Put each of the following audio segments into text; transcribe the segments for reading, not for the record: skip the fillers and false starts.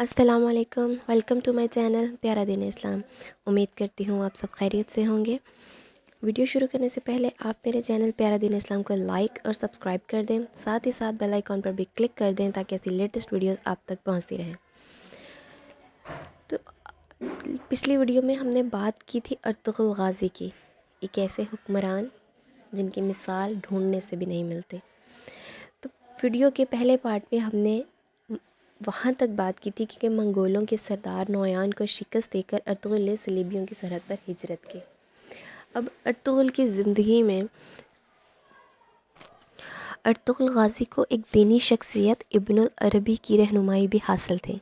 السلام علیکم، welcome to my channel پیارا دین اسلام۔ امید کرتی ہوں آپ سب خیریت سے ہوں گے۔ ویڈیو شروع کرنے سے پہلے آپ میرے چینل پیارا دین اسلام کو لائک اور سبسکرائب کر دیں، ساتھ ہی ساتھ بیل آئیکن پر بھی کلک کر دیں تاکہ ایسی لیٹسٹ ویڈیوز آپ تک پہنچتی رہیں۔ تو پچھلی ویڈیو میں ہم نے بات کی تھی ارطغرل غازی کی، ایک ایسے حکمران جن کی مثال ڈھونڈنے سے بھی نہیں ملتے۔ تو ویڈیو کے پہلے پارٹ میں ہم نے وہاں تک بات کی تھی کہ منگولوں کے سردار نویان کو شکست دے کر ارطغرل نے صلیبیوں کی سرحد پر ہجرت کی۔ اب ارطغرل کی زندگی میں ارطغرل غازی کو ایک دینی شخصیت ابن العربی کی رہنمائی بھی حاصل تھی،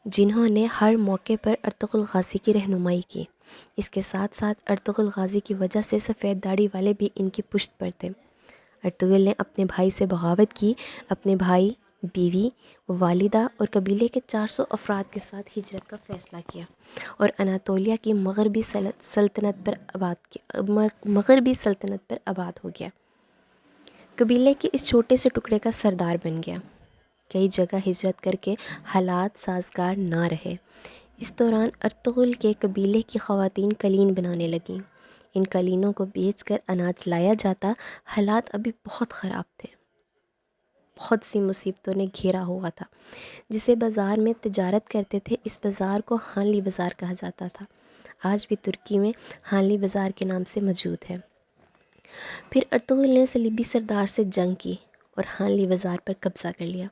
جنہوں نے ہر موقع پر ارطغرل غازی کی رہنمائی کی۔ اس کے ساتھ ساتھ ارطغرل غازی کی وجہ سے سفید داڑھی والے بھی ان کی پشت پر تھے۔ ارطغرل نے اپنے بھائی سے بغاوت کی، اپنے بھائی، بیوی، والدہ اور قبیلے کے 400 افراد کے ساتھ ہجرت کا فیصلہ کیا اور اناطولیہ کی مغربی سلطنت پر آباد ہو گیا۔ قبیلے کے اس چھوٹے سے ٹکڑے کا سردار بن گیا۔ کئی جگہ ہجرت کر کے حالات سازگار نہ رہے۔ اس دوران ارطغرل کے قبیلے کی خواتین قالین بنانے لگیں۔ ان قالینوں کو بیچ کر اناج لایا جاتا۔ حالات ابھی بہت خراب تھے، بہت سی مصیبتوں نے گھیرا ہوا تھا۔ جسے بازار میں تجارت کرتے تھے، اس بازار کو ہانلی بازار کہا جاتا تھا۔ آج بھی ترکی میں ہانلی بازار کے نام سے موجود ہے۔ پھر ارطغرل نے صلیبی سردار سے جنگ کی اور ہانلی بازار پر قبضہ کر لیا۔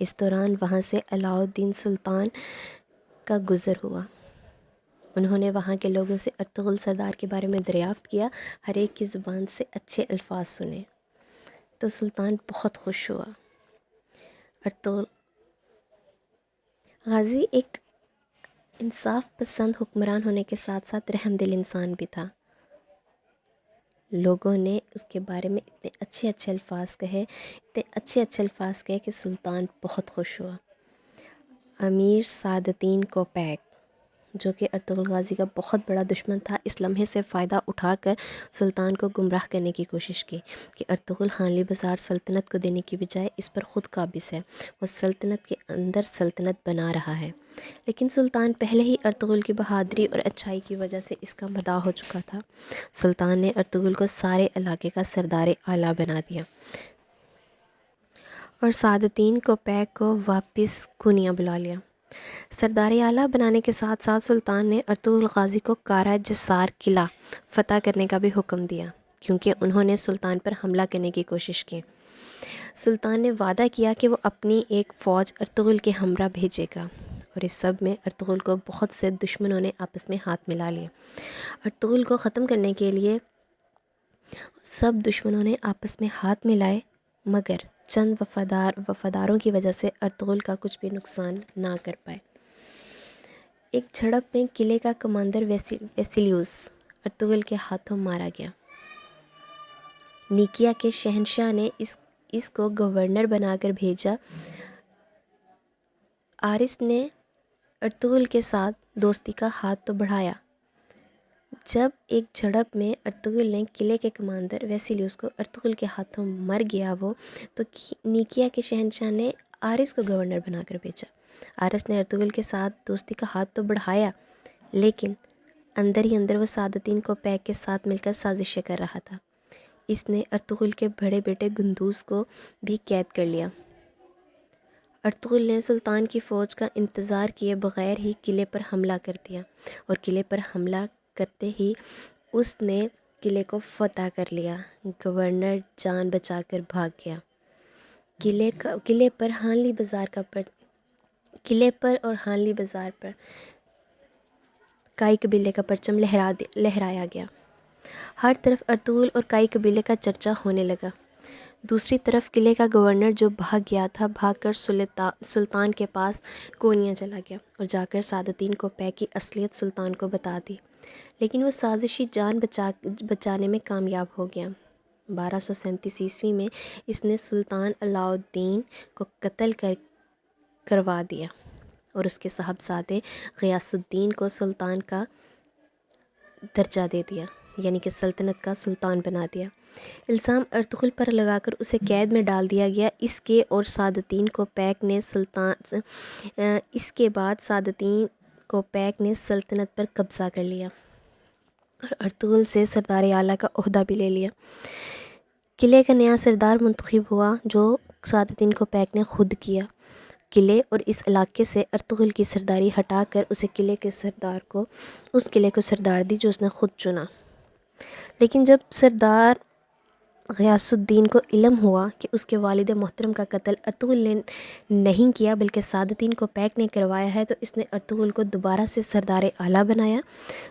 اس دوران وہاں سے علاء الدین سلطان کا گزر ہوا۔ انہوں نے وہاں کے لوگوں سے ارطغرل سردار کے بارے میں دریافت کیا، ہر ایک کی زبان سے اچھے الفاظ سنے تو سلطان بہت خوش ہوا۔ ارطغرل غازی ایک انصاف پسند حکمران ہونے کے ساتھ ساتھ رحم دل انسان بھی تھا۔ لوگوں نے اس کے بارے میں اتنے اچھے الفاظ کہے کہ سلطان بہت خوش ہوا۔ امیر سعدالدین کوپیک، جو کہ ارطغرل غازی کا بہت بڑا دشمن تھا، اس لمحے سے فائدہ اٹھا کر سلطان کو گمراہ کرنے کی کوشش کی کہ ارطغرل ہانلی بازار سلطنت کو دینے کی بجائے اس پر خود قابض ہے، وہ سلطنت کے اندر سلطنت بنا رہا ہے۔ لیکن سلطان پہلے ہی ارطغرل کی بہادری اور اچھائی کی وجہ سے اس کا مداح ہو چکا تھا۔ سلطان نے ارطغرل کو سارے علاقے کا سردار اعلیٰ بنا دیا اور سعدالدین کوپیک کو واپس کنیا بلا لیا۔ سردار اعلیٰ بنانے کے ساتھ ساتھ سلطان نے ارطغرل غازی کو کارا جسار قلعہ فتح کرنے کا بھی حکم دیا، کیونکہ انہوں نے سلطان پر حملہ کرنے کی کوشش کی۔ سلطان نے وعدہ کیا کہ وہ اپنی ایک فوج ارطغرل کے ہمراہ بھیجے گا، اور اس سب میں ارطغرل کو بہت سے دشمنوں نے آپس میں ہاتھ ملا لیے۔ ارطغرل کو ختم کرنے کے لیے سب دشمنوں نے آپس میں ہاتھ ملائے، مگر چند وفاداروں کی وجہ سے ارطغرل کا کچھ بھی نقصان نہ کر پائے۔ ایک جھڑپ میں قلعے کا کمانڈر ویسیلیوس ارطغرل کے ہاتھوں مارا گیا۔ نیکیا کے شہنشاہ نے اس کو گورنر بنا کر بھیجا۔ آرس نے ارطغرل کے ساتھ دوستی کا ہاتھ تو بڑھایا۔ جب ایک جھڑپ میں ارطغرل نے قلعے کے کمانڈر ویسیلیوس کو ارطغرل کے ہاتھوں مر گیا تو نیکیا کے شہنشاہ نے آرس کو گورنر بنا کر بھیجا۔ آرس نے ارطغرل کے ساتھ دوستی کا ہاتھ تو بڑھایا، لیکن اندر ہی اندر وہ سعدالدین کوپیک کے ساتھ مل کر سازشیں کر رہا تھا۔ اس نے ارطغرل کے بڑے بیٹے گندوز کو بھی قید کر لیا۔ ارطغرل نے سلطان کی فوج کا انتظار کیے بغیر ہی قلعے پر حملہ کر دیا، اور قلعے پر حملہ کرتے ہی اس نے قلعے کو فتح کر لیا۔ گورنر جان بچا کر بھاگ گیا۔ قلعے پر اور ہانلی بازار پر کائی قبیلے کا پرچم لہرایا گیا۔ ہر طرف ارطغرل اور کائی قبیلے کا چرچا ہونے لگا۔ دوسری طرف قلعے کا گورنر جو بھاگ گیا تھا، بھاگ کر سلطان کے پاس کونیا چلا گیا اور جا کر سعدالدین کوپیک کی اصلیت سلطان کو بتا دی، لیکن وہ سازشی جان بچانے میں کامیاب ہو گیا۔ 1237 میں اس نے سلطان علاء الدین کو قتل کروا دیا اور اس کے صاحبزادے غیاث الدین کو سلطان کا درجہ دے دیا۔ یعنی کہ سلطنت کا سلطان بنا دیا۔ الزام ارطغرل پر لگا کر اسے قید میں ڈال دیا گیا۔ اس کے بعد سعادتین کو پیک نے سلطنت پر قبضہ کر لیا اور ارطغرل سے سردار اعلیٰ کا عہدہ بھی لے لیا۔ قلعے کا نیا سردار منتخب ہوا جو سعادتین کو پیک نے خود کیا۔ قلعے اور اس علاقے سے ارطغرل کی سرداری ہٹا کر اس قلعے کو سردار دی جو اس نے خود چنا۔ لیکن جب سردار غیاث الدین کو علم ہوا کہ اس کے والد محترم کا قتل ارطغرل نے نہیں کیا بلکہ سعادتین کو پیک نے کروایا ہے، تو اس نے ارطغرل کو دوبارہ سے سردار اعلیٰ بنایا۔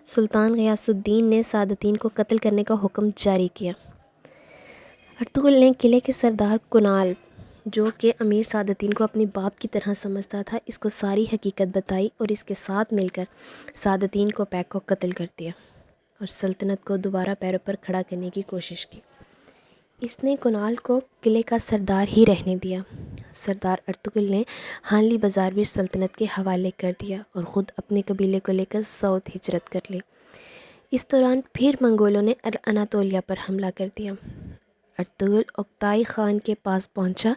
سلطان غیاث الدین نے سعادتین کو قتل کرنے کا حکم جاری کیا۔ ارطغرل نے قلعے کے سردار کنال، جو کہ امیر سعادتین کو اپنی باپ کی طرح سمجھتا تھا، اس کو ساری حقیقت بتائی اور اس کے ساتھ مل کر سعادتین کو پیک کو قتل کر دیا اور سلطنت کو دوبارہ پیروں پر کھڑا کرنے کی کوشش کی۔ اس نے کنال کو قلعے کا سردار ہی رہنے دیا۔ سردار ارطغرل نے ہانلی بازار بھی سلطنت کے حوالے کر دیا اور خود اپنے قبیلے کو لے کر سعود ہجرت کر لی۔ اس دوران پھر منگولوں نے اناطولیہ پر حملہ کر دیا۔ ارطغرل اوکتائے خان کے پاس پہنچا،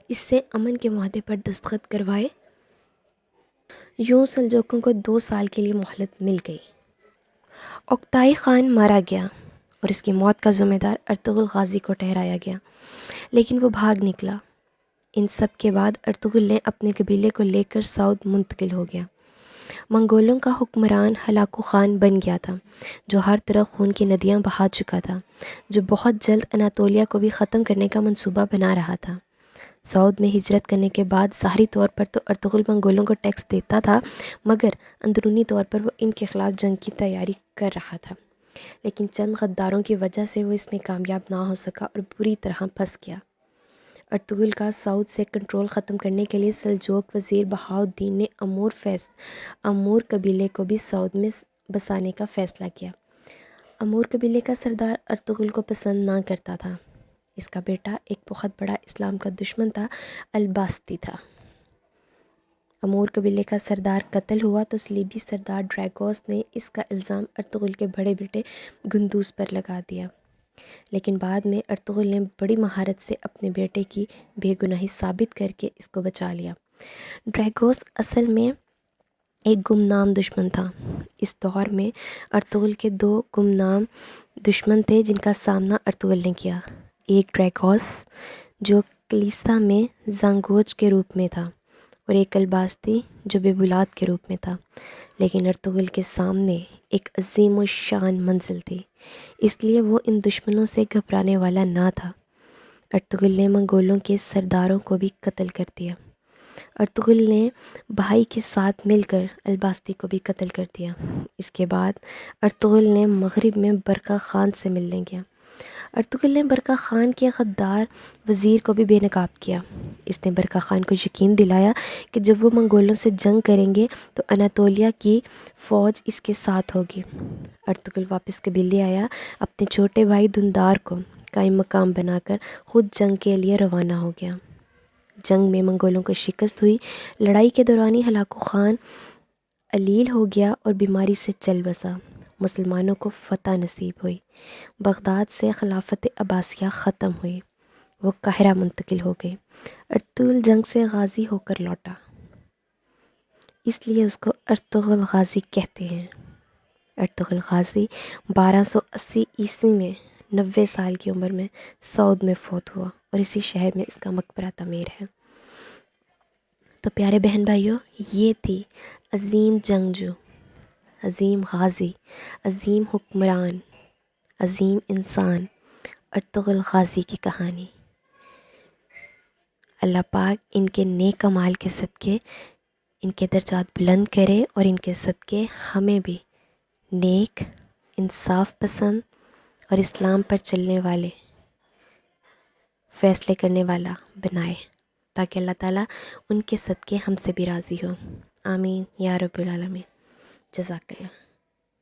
اس سے امن کے معاہدے پر دستخط کروائے۔ یوں سلجوقیوں کو 2 سال کے لیے مہلت مل گئی۔ اوکتائے خان مارا گیا اور اس کی موت کا ذمہ دار ارطغرل غازی کو ٹھہرایا گیا، لیکن وہ بھاگ نکلا۔ ان سب کے بعد ارطغرل نے اپنے قبیلے کو لے کر سعود منتقل ہو گیا۔ منگولوں کا حکمران ہلاکو خان بن گیا تھا، جو ہر طرف خون کی ندیاں بہا چکا تھا، جو بہت جلد اناطولیہ کو بھی ختم کرنے کا منصوبہ بنا رہا تھا۔ سعود میں ہجرت کرنے کے بعد ظاہری طور پر تو ارطغرل منگولوں کو ٹیکس دیتا تھا، مگر اندرونی طور پر وہ ان کے خلاف جنگ کی تیاری کر رہا تھا، لیکن چند غداروں کی وجہ سے وہ اس میں کامیاب نہ ہو سکا اور بری طرح پھنس گیا۔ ارطغرل کا سعود سے کنٹرول ختم کرنے کے لیے سلجوق وزیر بہاؤالدین نے امور قبیلے کو بھی سعود میں بسانے کا فیصلہ کیا۔ امور قبیلے کا سردار ارطغرل کو پسند نہ کرتا تھا۔ اس کا بیٹا ایک بہت بڑا اسلام کا دشمن تھا، الباسطی تھا۔ امور قبیلے کا سردار قتل ہوا تو صلیبی سردار ڈریگوس نے اس کا الزام ارطغرل کے بڑے بیٹے گندوز پر لگا دیا، لیکن بعد میں ارطغرل نے بڑی مہارت سے اپنے بیٹے کی بے گناہی ثابت کر کے اس کو بچا لیا۔ ڈریگوس اصل میں ایک گمنام دشمن تھا۔ اس دور میں ارطغرل کے 2 گمنام دشمن تھے جن کا سامنا ارطغرل نے کیا، ایک ڈریگوس جو کلیسا میں زانگوج کے روپ میں تھا اور ایک الباسطی جو بیبولاد کے روپ میں تھا، لیکن ارطغرل کے سامنے ایک عظیم الشان منزل تھی، اس لیے وہ ان دشمنوں سے گھبرانے والا نہ تھا۔ ارطغرل نے منگولوں کے سرداروں کو بھی قتل کر دیا۔ ارطغرل نے بھائی کے ساتھ مل کر الباسطی کو بھی قتل کر دیا۔ اس کے بعد ارطغرل نے مغرب میں برقہ خان سے ملنے گیا۔ ارطغرل نے برقہ خان کے غدار وزیر کو بھی بے نقاب کیا۔ اس نے برقہ خان کو یقین دلایا کہ جب وہ منگولوں سے جنگ کریں گے تو اناطولیہ کی فوج اس کے ساتھ ہوگی۔ ارطغرل واپس قبیلے آیا، اپنے چھوٹے بھائی دھندار کو قائم مقام بنا کر خود جنگ کے لیے روانہ ہو گیا۔ جنگ میں منگولوں کو شکست ہوئی۔ لڑائی کے دوران ہی ہلاکو خان علیل ہو گیا اور بیماری سے چل بسا۔ مسلمانوں کو فتح نصیب ہوئی۔ بغداد سے خلافت عباسیہ ختم ہوئی، وہ قاہرہ منتقل ہو گئی۔ ارطغرل جنگ سے غازی ہو کر لوٹا، اس لیے اس کو ارطغرل غازی کہتے ہیں۔ ارطغرل غازی 1280 میں 90 سال کی عمر میں سعود میں فوت ہوا اور اسی شہر میں اس کا مقبرہ تعمیر ہے۔ تو پیارے بہن بھائیوں، یہ تھی عظیم جنگجو، عظیم غازی، عظیم حکمران، عظیم انسان ارطغرل غازی کی کہانی۔ اللہ پاک ان کے نیک اعمال کے صدقے ان کے درجات بلند کرے اور ان کے صدقے ہمیں بھی نیک، انصاف پسند اور اسلام پر چلنے والے، فیصلے کرنے والا بنائے، تاکہ اللہ تعالیٰ ان کے صدقے ہم سے بھی راضی ہوں۔ آمین یا رب العالمین۔ جزاک اللہ۔